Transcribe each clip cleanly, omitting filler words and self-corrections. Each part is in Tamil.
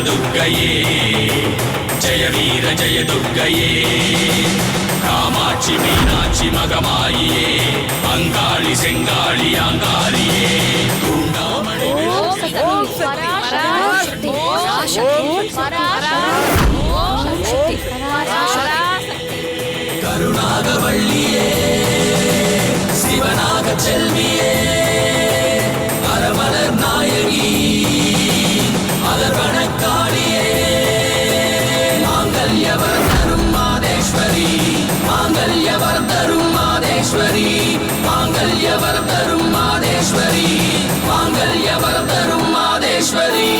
दुर्गये जय वीर जय दुर्गये कामाक्षि मीनाक्षि मगमायिये अंगाळि सेंगाळि अंगारिये तूण्डामणि करुणागवल्लिये शिवनागचेल्विये अरमलर नायकी अलगणकालिये मांगल्यवरदरुं मादेश्वरी मांगल्यवरदरुं मादेश्वरी मांगल्यवरदरुं मादेश्वरी मांगल्यवरदरुं मादेश्वरी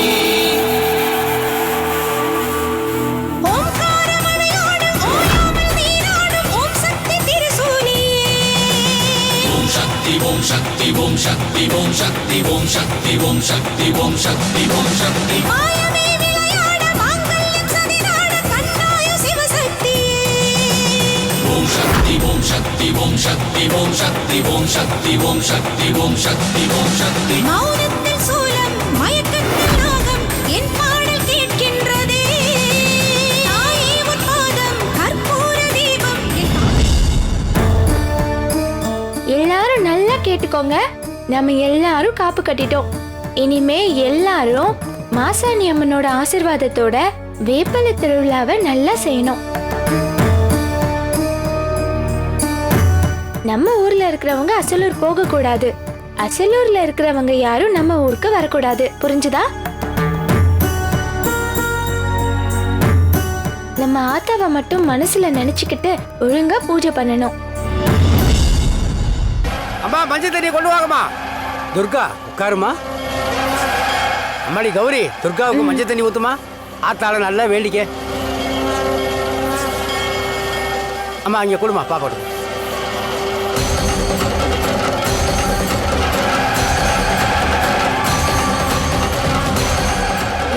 ओम शक्ति ओम शक्ति ओम शक्ति ओम शक्ति ओम शक्ति ओम शक्ति ओम शक्ति मायमे विलयाड मांगल्यं सदिनाड कन्नाय शिवशक्ति ओम शक्ति ओम शक्ति ओम शक्ति ओम शक्ति ओम शक्ति ओम शक्ति ओम शक्ति ओम शक्ति மௌனத்தில் சூலம் மயக்கத்தில் நாகம் என் பாடல் கேட்கின்றதே தாயே உன் பாதம் கற்பூர தீபம் எல்லாரும் நல்லா கேட்டுக்கோங்க. நம்ம எல்லாரும் காப்பு கட்டிட்டோம். இனிமே எல்லாரும் மாசாணி அம்மனோட ஆசீர்வாதத்தோட வேப்பல திருவிழாவை நல்லா செய்யணும். நம்ம ஊர்ல இருக்கிறவங்க அசலூர் போக கூடாது. அசலூர்ல இருக்கிறவங்க யாரும் நம்ம ஊருக்கு வரக்கூடாது. புரிஞ்சுதா? நம்ம ஆத்தாவை மட்டும் மனசுல நினைச்சுக்கிட்டு ஒழுங்கா பூஜை பண்ணணும். அம்மா மஞ்சள் தண்ணியை கொண்டு வாங்கம்மா. துர்கா உட்காருமா. அம்மாடி கௌரி துர்காவுக்கு மஞ்சள் தண்ணி ஊத்துமா. ஆத்தாள நல்லா வேண்டிக்க. அம்மா இங்கே கொடுமா பாப்பாடு.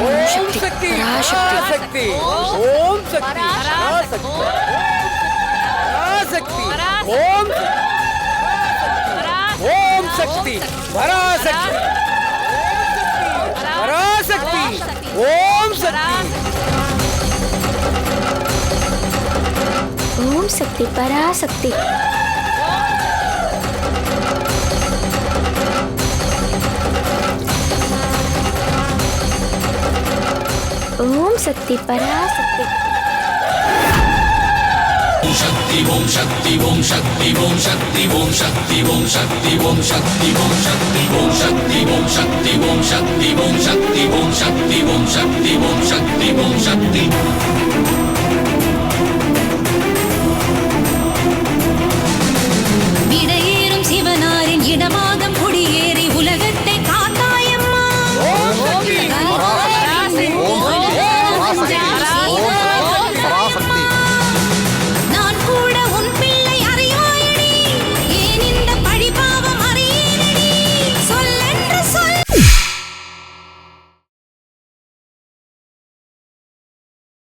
ஓம் சக்தி பராசக்தி ஓம் சக்தி பராசக்தி ஓம் ओम शक्ति पराशक्ति पराशक्ति ओम शक्ति ओम शक्ति पराशक्ति ओम शक्ति पराशक्ति शक्ति ओम शक्ति ओम शक्ति ओम शक्ति ओम शक्ति ओम शक्ति ओम शक्ति ओम शक्ति ओम शक्ति ओम शक्ति ओम शक्ति ओम शक्ति